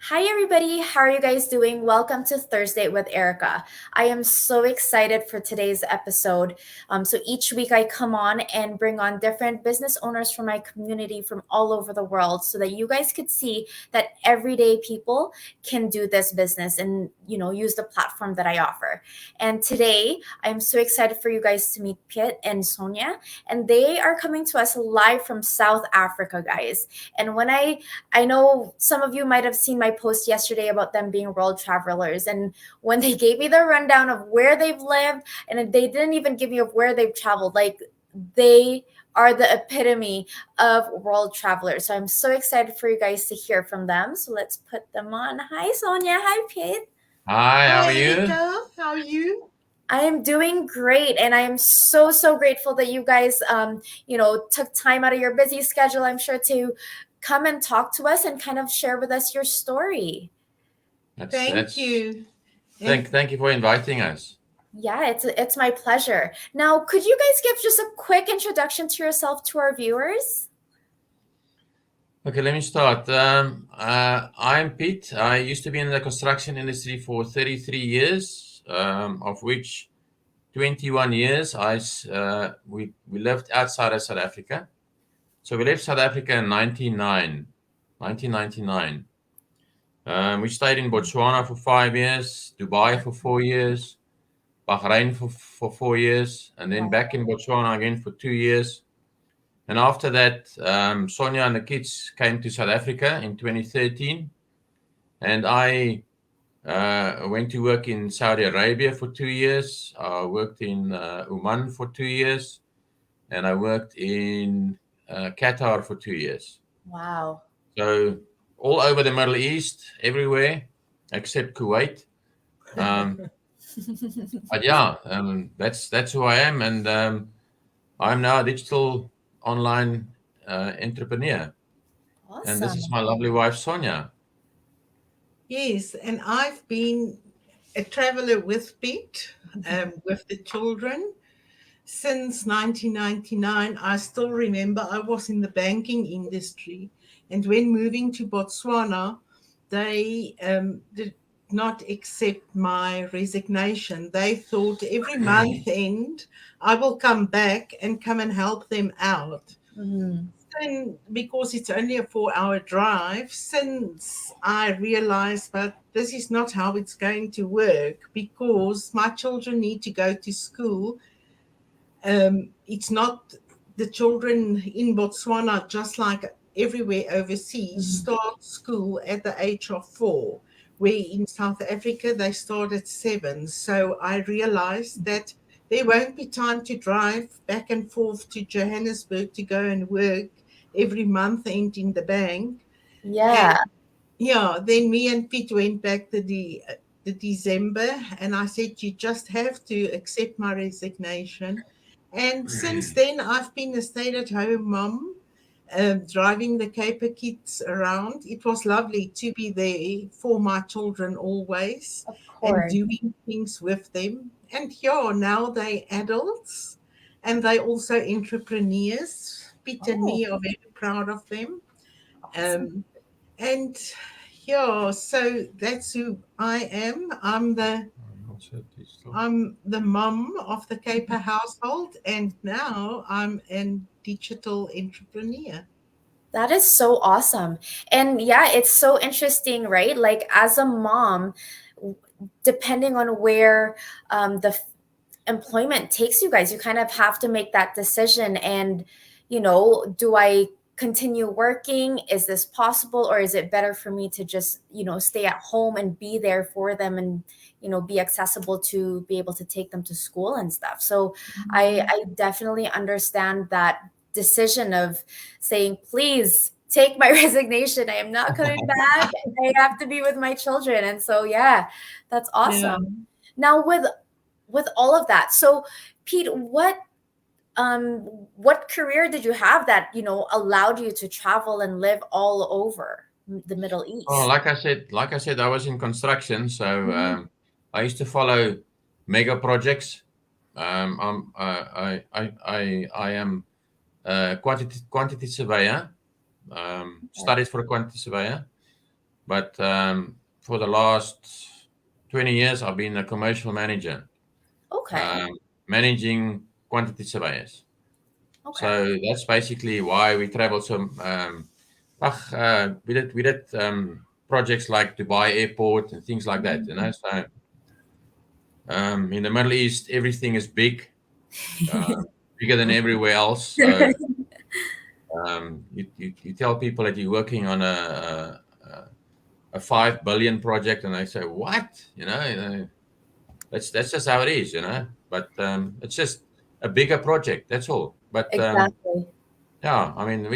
Hi, everybody. How are you guys doing? Welcome to Thursdate with Erica. I am so excited for today's episode. So each week I come on and bring on different business owners from my community from all over the world so that you guys could see that everyday people can do this business and, use the platform that I offer. And today I'm so excited for you guys to meet Piet and Sonja. And they are coming to us live from South Africa, guys. And I know some of you might have seen my post yesterday about them being world travelers. And when they gave me the rundown of where they've lived, and they didn't even give me of where they've traveled, like they are the epitome of world travelers. So I'm so excited for you guys to hear from them. So let's put them on. Hi, Sonja. Hi, Pete. Hi, how Hi, are you? Erica. How are you? I am doing great, and I am so grateful that you guys, took time out of your busy schedule. I'm sure to come and talk to us and kind of share with us your story. That's Thank that's you. And thank you for inviting us. Yeah, it's my pleasure. Now, could you guys give just a quick introduction to yourself to our viewers? Okay, let me start. I'm Piet. I used to be in the construction industry for 33 years, of which 21 years we lived outside of South Africa. So we left South Africa in 1999. We stayed in Botswana for 5 years, Dubai for 4 years, Bahrain for 4 years, and then back in Botswana again for 2 years. And after that, Sonja and the kids came to South Africa in 2013, and I went to work in Saudi Arabia for 2 years. I worked in Oman for 2 years, and I worked in Qatar for 2 years. Wow. So all over the Middle East, everywhere except Kuwait. Um, but yeah, that's who I am, and I'm now a digital online entrepreneur. And this is Awesome. my lovely wife, Sonja. yes, and I've been a traveler with Pete, with the children since 1999. I still remember I was in the banking industry, and when moving to Botswana, they did not accept my resignation. They thought every month end I will come back and come and help them out. Mhm. And because it's only a 4 hour drive, since I realized that this is not how it's going to work because my children need to go to school. It's not the children in Botswana, just like everywhere overseas, Mhm. start school at the age of 4, where in South Africa they start at 7. So I realized that there won't be time to drive back and forth to Johannesburg to go and work every month end in the bank. And Yeah. yeah, then me and Pete went back the December, and I said, "You just have to accept my resignation." And since then, I've been a stay-at-home mom, driving the Caper kids around. It was lovely to be there for my children always Of and course. doing things with them. And yeah, now they adults and they also entrepreneurs. Pete and Oh, me are very proud of them. awesome. Um, and yeah, so that's who I am. I'm the mom of the Caper household, and now I'm a digital entrepreneur. That is so awesome. And yeah, it's so interesting, right? Like as a mom, w- depending on where the employment takes you guys, you kind of have to make that decision. And, do I continue working? Is this possible? Or is it better for me to just, stay at home and be there for them and, be accessible to be able to take them to school and stuff. So I definitely understand that decision of saying, please take my resignation. I am not coming back. I have to be with my children. And so, yeah, that's Yeah. awesome. Now, with all of that, so Pete, what career did you have that allowed you to travel and live all over the Middle Oh, East? like I said, I was in construction, so Mhm. I used to follow mega projects. I am a quantity surveyor. Studied for a quantity surveyor, But for the last 20 years, I've been a commercial manager, Okay. um, managing quantity surveyors. Okay. So that's basically why we travel so. We did projects like Dubai Airport and things like that. Mhm. So in the Middle East, everything is big, uh, bigger than everywhere else. So you tell people that you're working on a 5 billion project, and they say, "What?" That's just how it is. But it's just a bigger project. That's all. But Exactly. yeah, I mean,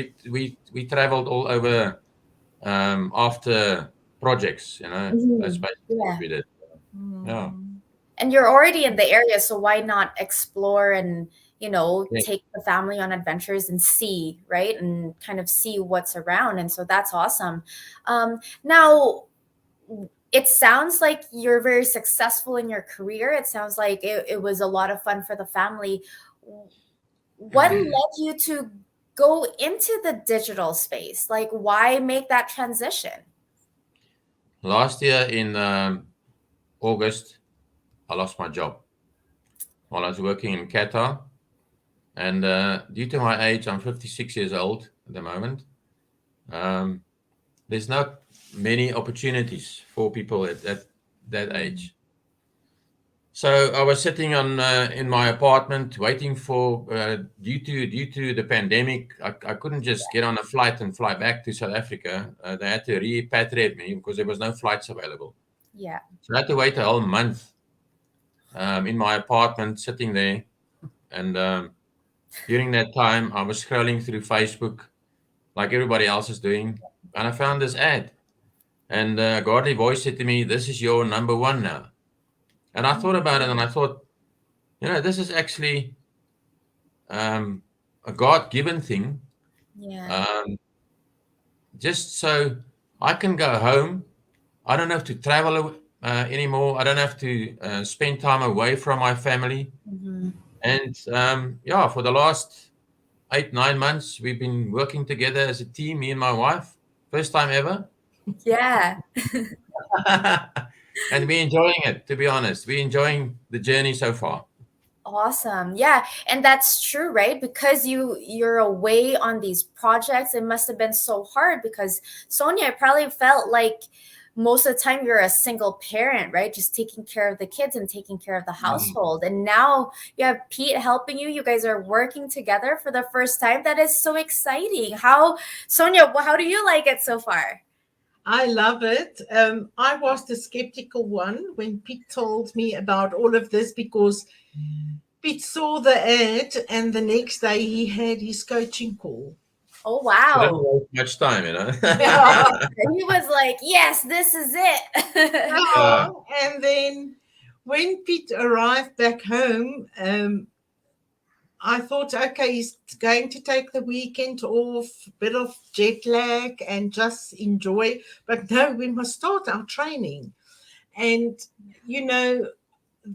we traveled all over after projects. That's Mhm. basically what Yeah. we did. Yeah. Mm. And you're already in the area, so why not explore and, Yeah. take the family on adventures and see, right? And kind of see what's around. And so that's awesome. Now, it sounds like you're very successful in your career. It sounds like it was a lot of fun for the family. What led you to go into the digital space? Like, why make that transition? Last year in August, I lost my job while I was working in Qatar. And due to my age, I'm 56 years old at the moment. Um, there's not many opportunities for people at that Mm. age. So I was sitting on in my apartment waiting for due to the pandemic. I couldn't just get on a flight and fly back to South Africa. They had to repatriate me because there was no flights available. Yeah. So I had to wait a whole month in my apartment, sitting there. And during that time, I was scrolling through Facebook like everybody else is doing, and I found this ad. And a godly voice said to me, "This is your number one now." And I thought about it, and I thought, this is actually um, a God-given thing, Yeah. um, just so I can go home. I don't have to travel anymore. I don't have to spend time away from my family. Mhm. And yeah, for the last 8, 9 months, we've been working together as a team, me and my wife. First time ever. Yeah. And we're enjoying it, to be honest. We're enjoying the journey so far. Awesome. Yeah, and that's true, right? Because you're away on these projects, it must have been so hard because Sonia, I probably felt like most of the time you're a single parent, right? Just taking care of the kids and taking care of the Mhm. household. And now you have Pete helping you. You guys are working together for the first time. That is so exciting. Sonia, how do you like it so far? I love it. I was the skeptical one when Pete told me about all of this because Pete saw the ad and the next day he had his coaching call. Oh, So don't wow. waste much time. Yeah. And he was like, yes, this is it. Yeah. And then when Pete arrived back home, I thought, okay, he's going to take the weekend off, bit of jet lag, and just enjoy. But no, we must start our training. And, you know,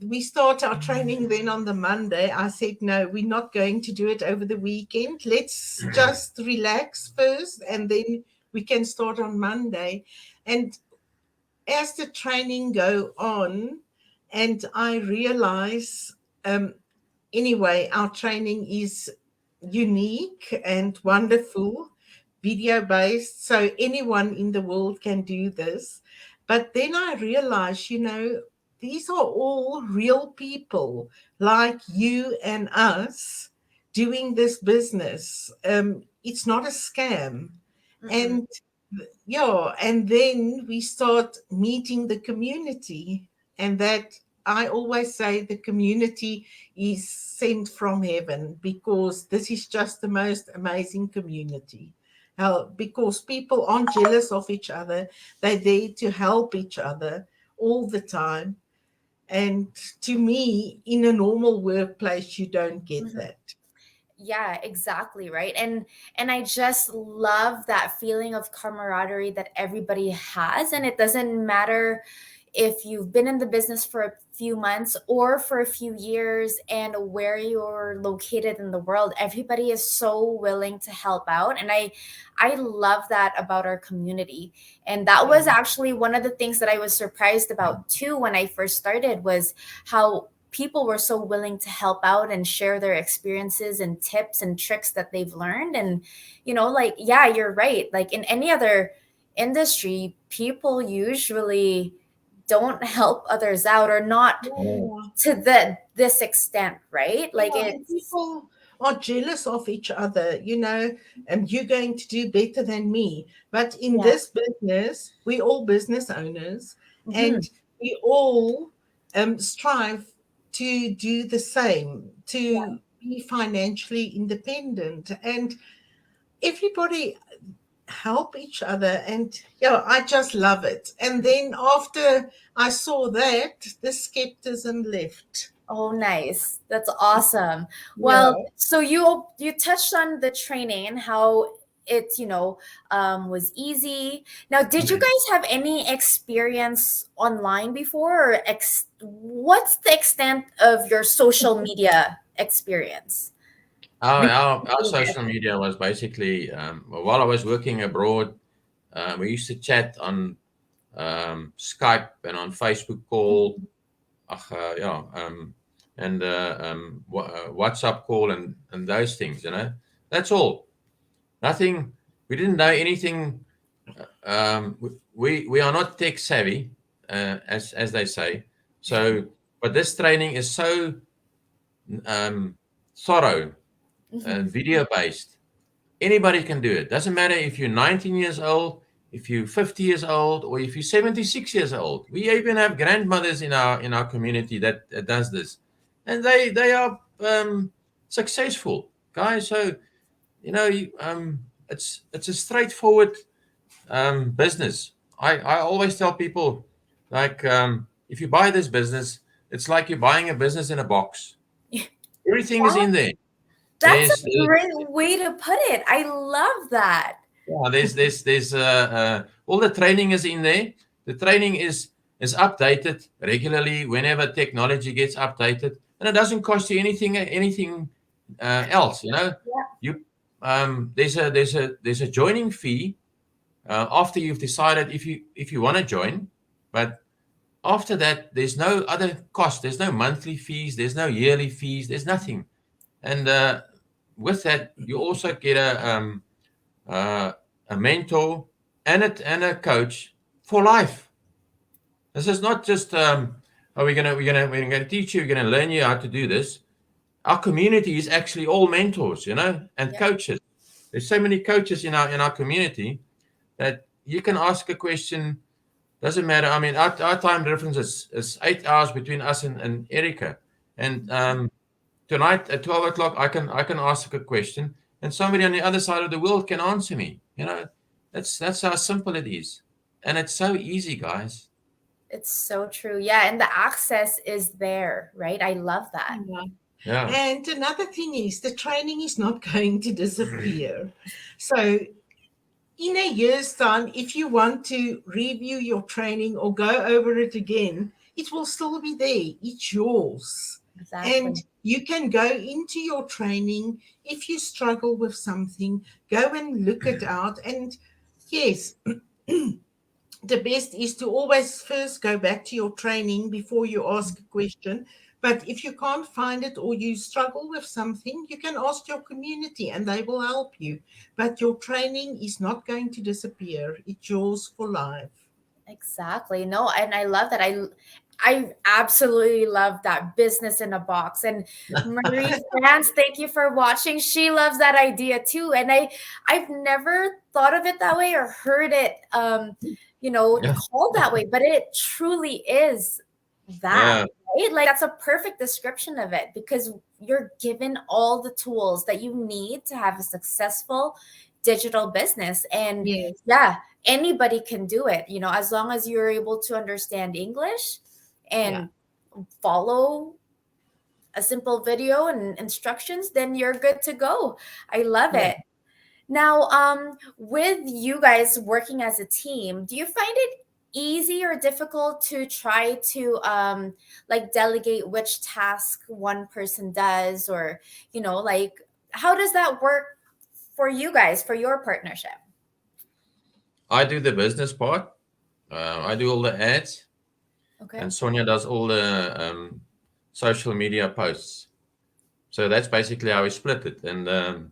we start our training then on the Monday. I said, no, we're not going to do it over the weekend. Let's just relax first, and then we can start on Monday. And as the training go on, and I realize, um, anyway, our training is unique and wonderful, video based, so anyone in the world can do this. But then I realized, these are all real people like you and us doing this business. It's not a scam. Mm-mm. And yeah, and then we start meeting the community, and that I always say the community is sent from heaven because this is just the most amazing community. Because people aren't jealous of each other, they're there to help each other all the time. And to me, in a normal workplace, you don't get Mhm. that. Yeah, exactly, right. And I just love that feeling of camaraderie that everybody has, and it doesn't matter if you've been in the business for a few months or for a few years, and where you're located in the world, everybody is so willing to help out. And I love that about our community. And that was Yeah. actually one of the things that I was surprised about too when I first started, was how people were so willing to help out and share their experiences and tips and tricks that they've learned. And like, yeah, you're right, like in any other industry, people usually don't help others out, or not Yeah. Yeah. to this extent, right? Like Yeah, and it's people are jealous of each other, and you're going to do better than me. But in yeah. this business, we all business owners, Hmm. and we all strive to do the same, Yeah. to be financially independent, and everybody help each other. And yeah, I just love it. And then after I saw that, the skepticism left. Oh, nice. That's awesome. Well, Yeah. so you touched on the training and how it, was easy. Now, did you guys have any experience online before, or what's the extent of your social media experience? Our social media was basically, while I was working abroad, we used to chat on Skype and on Facebook call, yeah, and WhatsApp call, and those things. That's all. Nothing. We didn't know anything. We are not tech savvy, as they say. So, but this training is so um, thorough Mhm. and video based. Anybody can do it. Doesn't matter if you're 19 years old, if you're 50 years old, or if you're 76 years old. We even have grandmothers in our community that does this, and they are successful guys. So it's a straightforward business. I always tell people, like, if you buy this business, it's like you're buying a business in a box. Everything is in there. That's There's a great way to put it. I love that. Yeah, there's all the training is in there. The training is updated regularly whenever technology gets updated, and it doesn't cost you anything else. Yeah. You there's a joining fee after you've decided if you want to join, but after that there's no other cost. There's no monthly fees. There's no yearly fees. There's nothing, and with that you also get uh, a mentor and a coach for life. This is not just oh, we're gonna teach you, we're gonna learn you how to do this. Our community is actually all mentors, and Yeah. coaches. There's so many coaches in our community that you can ask a question. Doesn't matter. I mean, our time difference is 8 hours between us and Erica. And tonight at 12 o'clock, I can ask a question, and somebody on the other side of the world can answer me. That's how simple it is, and it's so easy, guys. It's so true. Yeah, and the access is there, right? I love that. Yeah. Yeah, And another thing is the training is not going to disappear. So, in a year's time, if you want to review your training or go over it again, it will still be there. It's yours. And Exactly. you can go into your training. If you struggle with something, go and look it out. And yes, the best is to always first go back to your training before you ask a question. But if you can't find it or you struggle with something, you can ask your community and they will help you. But your training is not going to disappear, it's yours for life. Exactly. No, and I love that. I absolutely love that business in a box. And Marie France, thank you for watching. She loves that idea too. And I've never thought of it that way or heard it yeah, called that way, but it truly is that, yeah, right? Like that's a perfect description of it, because you're given all the tools that you need to have a successful digital business. And Yes. yeah, anybody can do it, as long as you're able to understand English Yeah. and follow a simple video and instructions, then you're good to go. I love Yeah. it. Now, with you guys working as a team, do you find it easy or difficult to try to like delegate which task one person does, or like how does that work for you guys, for your partnership? I do the business part. I do all the ads, Okay. and Sonja does all the social media posts. So that's basically how we split it. And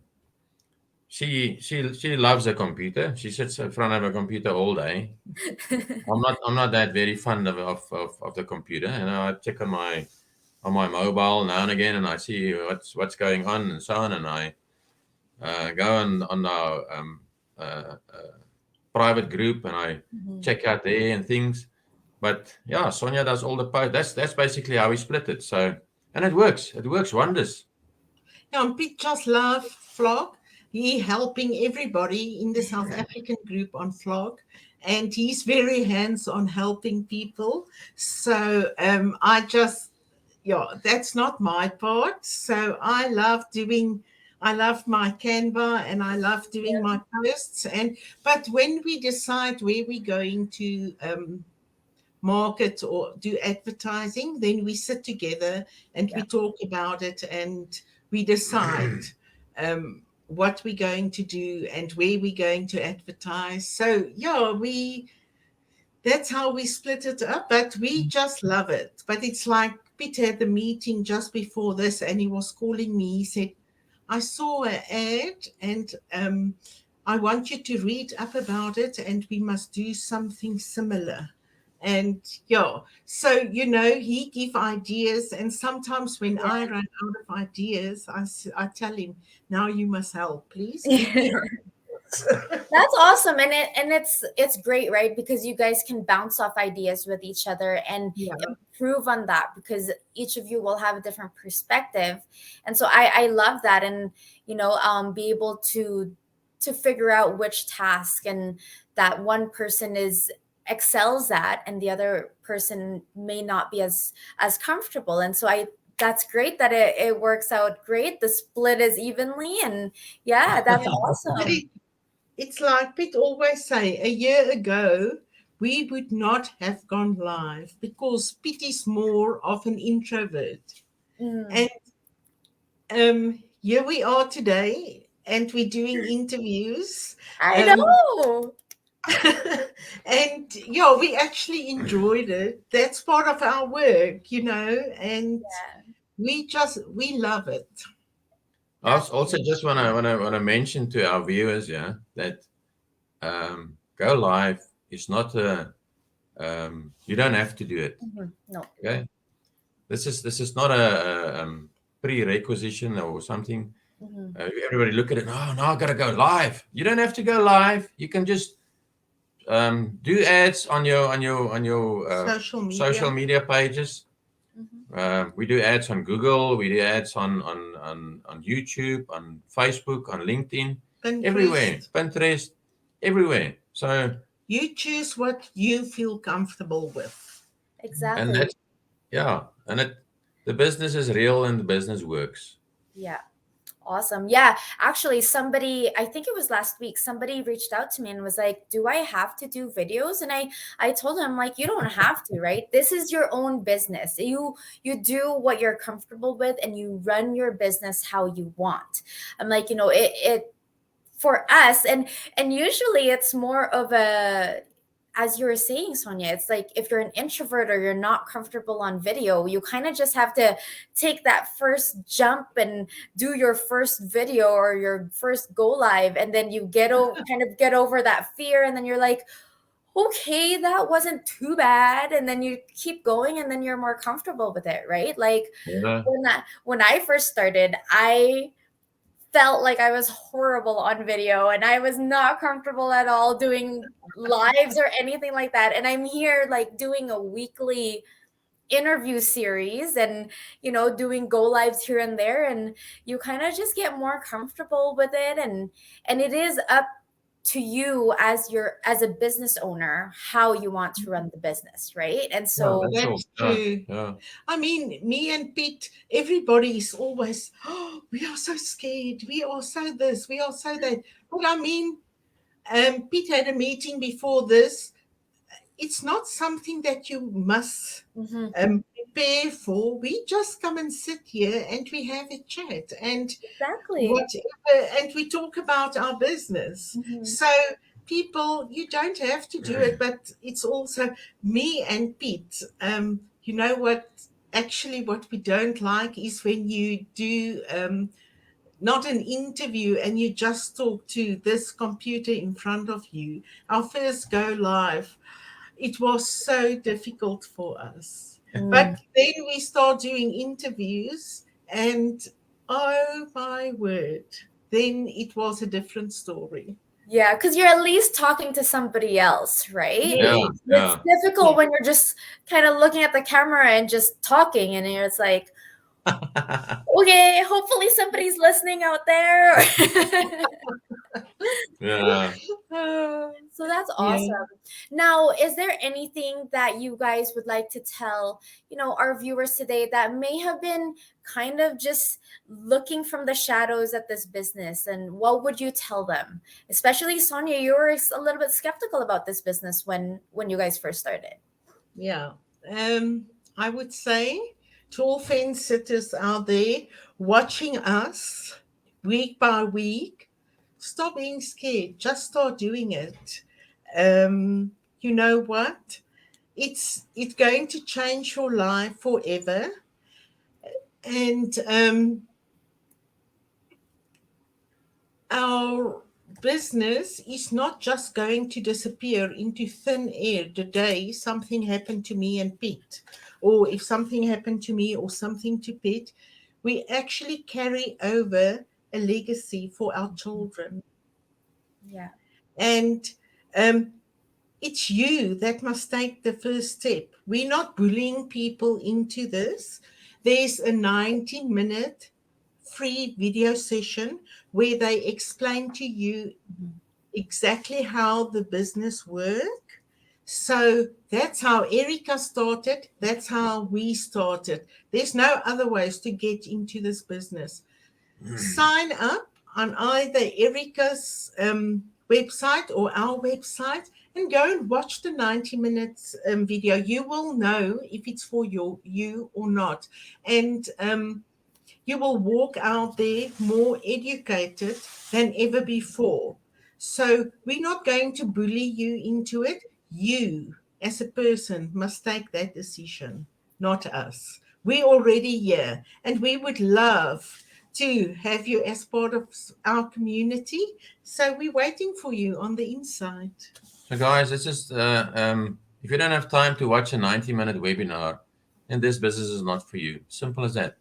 she loves a computer. She sits in front of a computer all day. I'm not that very fond of the computer, and I check on my mobile now and again, and I see what's going on and so on, and I go on our private group and I Mhm. check out there and things. But yeah, Sonja does all the post. That's basically how we split it. So, and it works. It works wonders. Yeah, and Piet just love Vlog. He helping everybody in the South African group on Vlog, and he's very hands on helping people. So I just, yeah, that's not my part. So I love my Canva and I love doing my posts. And but when we decide where we're going to market or do advertising, then we sit together and Yeah. we talk about it and we decide what we're going to do and where we're going to advertise. So yeah, that's how we split it up, but we just love it. But it's like Peter had the meeting just before this and he was calling me. He said, I saw an ad and I want you to read up about it and we must do something similar. And yeah, so he give ideas, and sometimes when I run out of ideas, I tell him, now you must help, please give me Yeah. That's awesome, and it's great, right? Because you guys can bounce off ideas with each other and yeah. improve on that, because each of you will have a different perspective, and so I love that, and be able to figure out which task and that one person is excels at and the other person may not be as comfortable, and so that's great that it works out great. The split is evenly, and yeah, that's But awesome. it's like Pete always say, a year ago, we would not have gone live because Pete is more of an introvert. Mm. And here we are today, and we're doing interviews. I Um, know. and yeah, we actually enjoyed it. That's part of our work, and Yeah, we love it. I that's also just wanna mention to our viewers, yeah, that go live is not a you don't have to do it. no. Okay, this is not a prerequisition or something. Hmm. Everybody look at it. Oh, now I gotta go live. You don't have to go live. You can just do ads on your Social social media, media pages. Hmm. We do ads on Google. We do ads on YouTube, on Facebook, on LinkedIn, everywhere, Pinterest. Pinterest, everywhere. So, You choose what you feel comfortable with. and Exactly. that's yeah, and the business is real and the business works. Yeah. Awesome. Yeah. Actually, I think it was last week, somebody reached out to me and was like, "Do I have to do videos?" And I told him, like, you don't have to, right? This is your own business. You do what you're comfortable with and you run your business how you want. I'm like, it for us, and usually it's more of a, as you were saying, Sonia, it's like if you're an introvert or you're not comfortable on video, you kind of just have to take that first jump and do your first video or your first go live, and then you kind of get over that fear, and then you're like, okay, that wasn't too bad, and then you keep going, and then you're more comfortable with it, right? Like Yeah. when I first started, I felt like I was horrible on video and I was not comfortable at all doing lives or anything like that. And I'm here like doing a weekly interview series and doing go lives here and there, and you kind of just get more comfortable with it, and it is up to you as a business owner how you want to run the business, right? And Yeah, so that's all. That's Yeah, true. yeah. I mean, me and Pete, everybody is always, oh, we are so scared. We are so this, we are so that. But I mean, Pete had a meeting before this. it's not something that you must Mm-hmm. prepare for. We just come and sit here and we have a chat and Exactly. whatever, and we talk about our business. Mm-hmm. So people, you don't have to do it, but it's also me and Pete. You know what? Actually, what we don't like is when you do not an interview and you just talk to this computer in front of you. Our first go live, it was so difficult for us. Mm. But then we start doing interviews, and oh my word, then it was a different story. Yeah, because you're at least talking to somebody else, right? Yeah, Yes, It's yeah. difficult yes. when you're just kind of looking at the camera and just talking, and it's like, okay, hopefully somebody's listening out there. Yeah. So that's Yeah. awesome. Now, is there anything that you guys would like to tell, our viewers today that may have been kind of just looking from the shadows at this business? And what would you tell them? Especially Sonja, you were a little bit skeptical about this business when you guys first started. Yeah. I would say to all fence sitters out there watching us week by week, stop being scared. Just start doing it. You know what? It's going to change your life forever. And our business is not just going to disappear into thin air the day something happened to me and Pete, or if something happened to me or something to Pete. We actually carry over a legacy for our children. Yeah. And um, it's you that must take the first step. We're not bullying people into this. There's a 90-minute free video session where they explain to you exactly how the business work. So that's how Erica started. That's how we started. There's no other ways to get into this business. Sign up on either Erica's website or our website and go and watch the 90 minutes video. You will know if it's for you or not. And you will walk out there more educated than ever before. So we're not going to bully you into it. You, as a person, must take that decision, not us. We're already here, and we would love to have you as part of our community. So we're waiting for you on the inside. So, guys, it's just if you don't have time to watch a 90-minute webinar, then this business is not for you. Simple as that.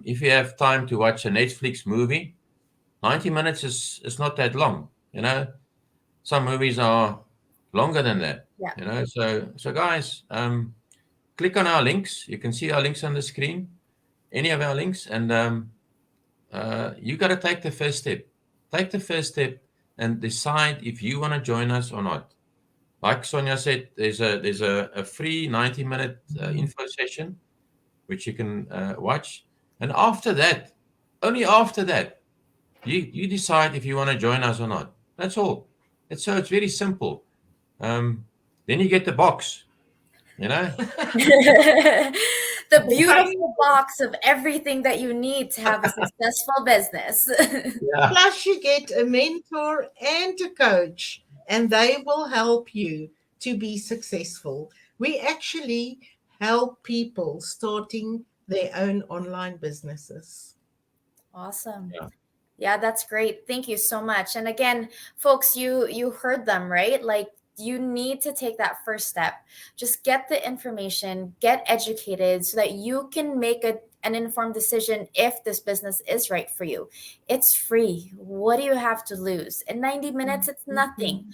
If you have time to watch a Netflix movie, 90 minutes is not that long. Some movies are longer than that. Yeah. So guys, click on our links. You can see our links on the screen, any of our links, and you got to take the first step. Take the first step and decide if you want to join us or not. Like Sonja said, there's a free 90-minute info session which you can watch, and after that, only after that, you decide if you want to join us or not. That's all. It's very simple. Then you get the box. The Okay. beautiful box of everything that you need to have a successful business. Yeah. Plus, you get a mentor and a coach, and they will help you to be successful. We actually help people starting their own online businesses. Awesome. Yeah. Yeah, that's great. Thank you so much. And again, folks, you heard them, right? Like you need to take that first step. Just get the information, get educated so that you can make an informed decision if this business is right for you. It's free. What do you have to lose? In 90 minutes, it's nothing.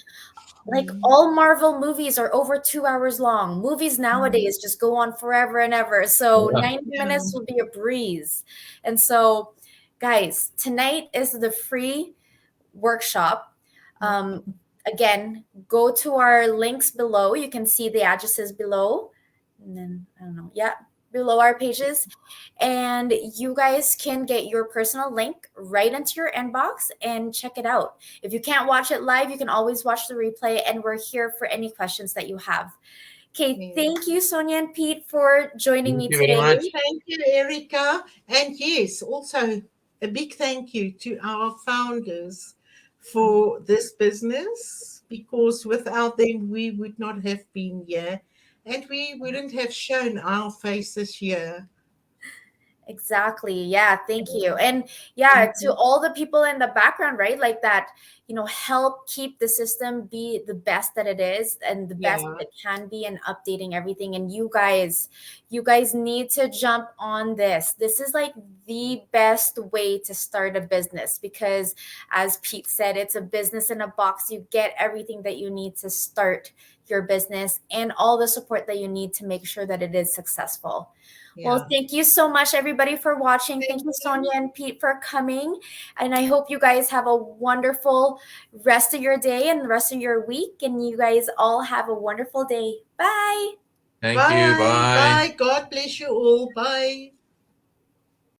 Like all Marvel movies are over 2 hours long. Movies nowadays just go on forever and ever. So Yeah. 90 Yeah. minutes will be a breeze. And so, guys, tonight is the free workshop. Um, Again, go to our links below. You can see the addresses below. And then, I don't know. Yeah, below our pages, and you guys can get your personal link right into your inbox and check it out. If you can't watch it live, you can always watch the replay, and we're here for any questions that you have. Okay, Yes. thank you, Sonja and Pete, for joining Thank me you very today. much. Thank you, Erica. And yes, also a big thank you to our founders for this business, because without them, we would not have been here and we wouldn't have shown our faces here. Exactly. Yeah. Thank you. And yeah, to Mhm. all the people in the background, right? Like that, help keep the system be the best that it is and the best Yeah, that it can be, and updating everything. And you guys need to jump on this. This is like the best way to start a business because, as Pete said, it's a business in a box. You get everything that you need to start your business and all the support that you need to make sure that it is successful. Well, yeah. thank you so much, everybody, for watching. Thank Thank you, you. Sonja and Pete, for coming. And I hope you guys have a wonderful rest of your day and the rest of your week. And you guys all have a wonderful day. Bye. Thank you. Bye. Bye. Bye. God bless you all. Bye.